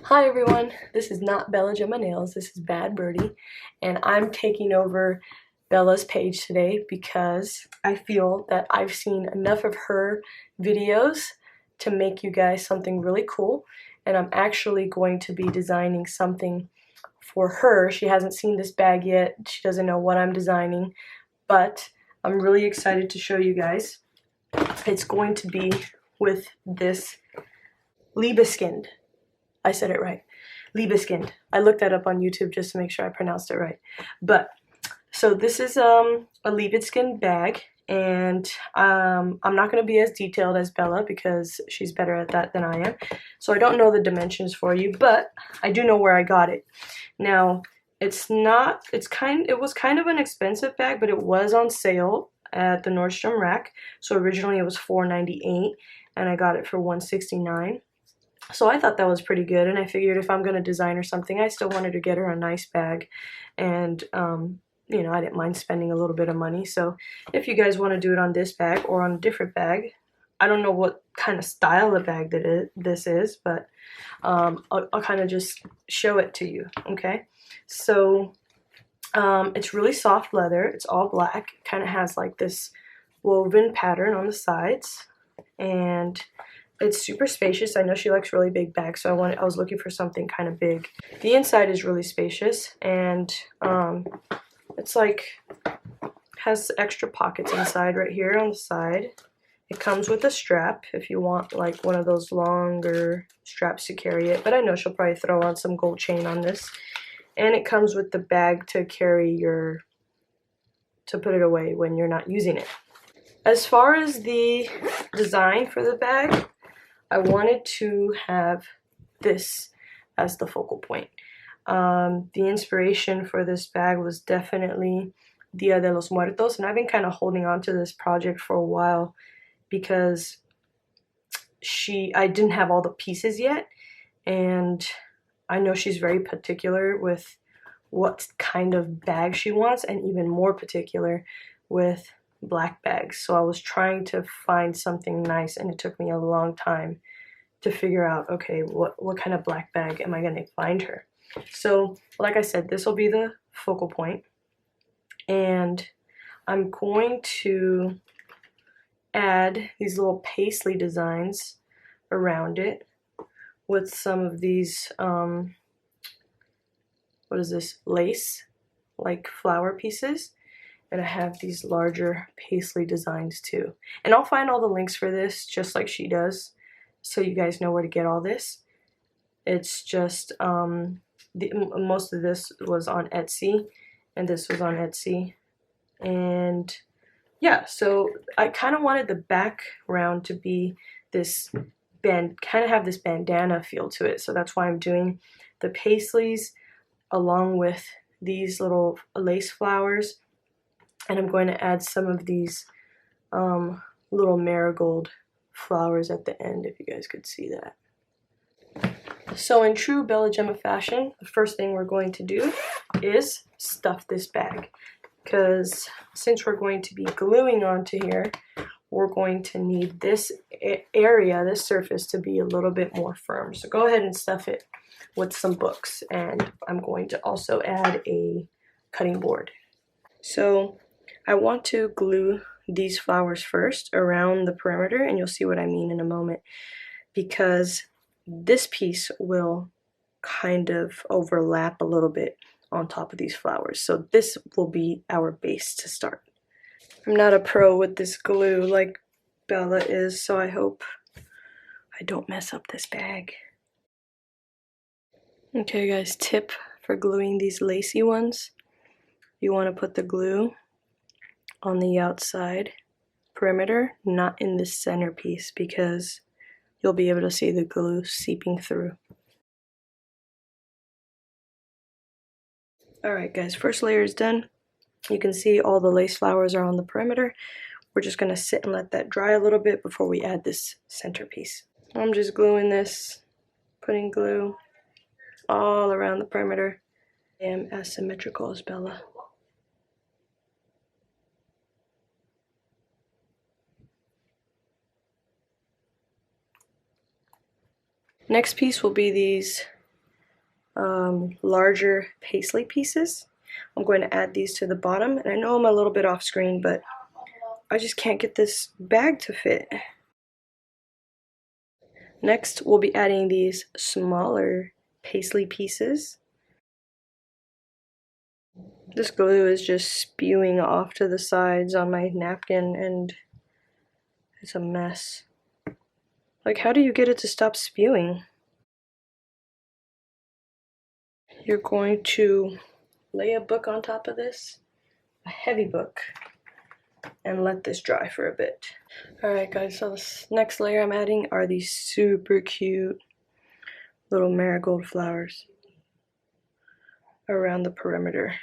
Hi everyone, this is not BellaGemaNails, this is Bad Birdy, and I'm taking over Bella's page today because I feel that I've seen enough of her videos to make you guys something really cool, and I'm actually going to be designing something for her. She hasn't seen this bag yet, she doesn't know what I'm designing, but I'm really excited to show you guys. It's going to be with this Liebeskind. I said it right. Liebeskind. I looked that up on YouTube just to make sure I pronounced it right. But so this is a Liebeskind bag, and I'm not going to be as detailed as Bella because she's better at that than I am. So I don't know the dimensions for you, but I do know where I got it. Now, it was kind of an expensive bag, but it was on sale at the Nordstrom rack. So originally it was $4.98 and I got it for $1.69. So I thought that was pretty good, and I figured if I'm going to design her something, I still wanted to get her a nice bag, and you know, I didn't mind spending a little bit of money. So if you guys want to do it on this bag or on a different bag, I don't know what kind of style of bag this is, but I'll kind of just show it to you, okay? So it's really soft leather, it's all black, it kind of has like this woven pattern on the sides, and it's super spacious. I know she likes really big bags, so I was looking for something kind of big. The inside is really spacious, and it's like has extra pockets inside right here on the side. It comes with a strap if you want like one of those longer straps to carry it, but I know she'll probably throw on some gold chain on this. And it comes with the bag to to put it away when you're not using it. As far as the design for the bag, I wanted to have this as the focal point. The inspiration for this bag was definitely Dia De Los Muertos, and I've been kind of holding on to this project for a while because I didn't have all the pieces yet, and I know she's very particular with what kind of bag she wants, and even more particular with black bags. So I was trying to find something nice, and it took me a long time to figure out, okay, what kind of black bag am I going to find her? So like I said, this will be the focal point, and I'm going to add these little paisley designs around it with some of these what is this, lace like flower pieces. And I have these larger paisley designs too, and I'll find all the links for this just like she does, so you guys know where to get all this. It's just most of this was on Etsy, and this was on Etsy, and yeah, so I kind of wanted the background to be this kind of have this bandana feel to it, so that's why I'm doing the paisleys along with these little lace flowers. And I'm going to add some of these little marigold flowers at the end, if you guys could see that. So in true Bella Gemma fashion, the first thing we're going to do is stuff this bag. Because since we're going to be gluing onto here, we're going to need this area, this surface, to be a little bit more firm. So go ahead and stuff it with some books. And I'm going to also add a cutting board. So I want to glue these flowers first around the perimeter, and you'll see what I mean in a moment, because this piece will kind of overlap a little bit on top of these flowers. So this will be our base to start. I'm not a pro with this glue like Bella is, so I hope I don't mess up this bag. Okay guys, tip for gluing these lacy ones. You want to put the glue on the outside perimeter, not in the center piece, because you'll be able to see the glue seeping through. Alright guys, first layer is done. You can see all the lace flowers are on the perimeter. We're just going to sit and let that dry a little bit before we add this centerpiece. I'm just gluing this, putting glue all around the perimeter. I am as symmetrical as Bella. Next piece will be these larger Paisley pieces. I'm going to add these to the bottom, and I know I'm a little bit off screen, but I just can't get this bag to fit. Next, we'll be adding these smaller Paisley pieces. This glue is just spewing off to the sides on my napkin, and it's a mess. Like, how do you get it to stop spewing? You're going to lay a book on top of this, a heavy book, and let this dry for a bit. Alright guys, so this next layer I'm adding are these super cute little marigold flowers around the perimeter.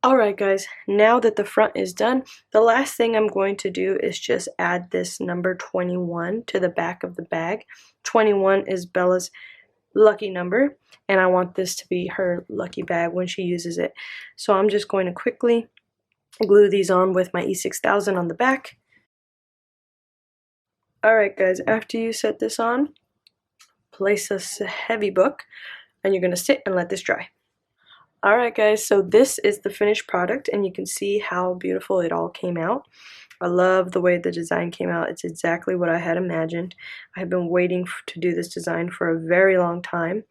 Alright guys, now that the front is done, the last thing I'm going to do is just add this number 21 to the back of the bag. 21 is Bella's lucky number, and I want this to be her lucky bag when she uses it. So I'm just going to quickly glue these on with my E6000 on the back. Alright guys, after you set this on, place a heavy book, and you're going to sit and let this dry. Alright guys, so this is the finished product, and you can see how beautiful it all came out. I love the way the design came out. It's exactly what I had imagined. I have been waiting to do this design for a very long time,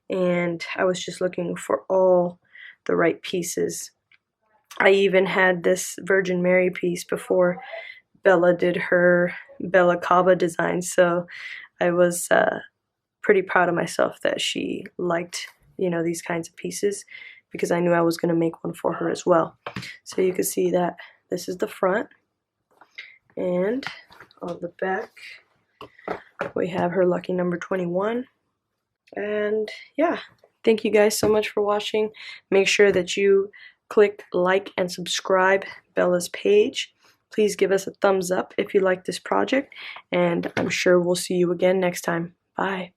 and I was just looking for all the right pieces. I even had this Virgin Mary piece before Bella did her Bella Cava design, so I was pretty proud of myself that she liked, you know, these kinds of pieces, because I knew I was going to make one for her as well. So you can see that this is the front, and on the back we have her lucky number 21. And yeah, thank you guys so much for watching. Make sure that you click like and subscribe Bella's page. Please give us a thumbs up if you like this project, and I'm sure we'll see you again next time. Bye.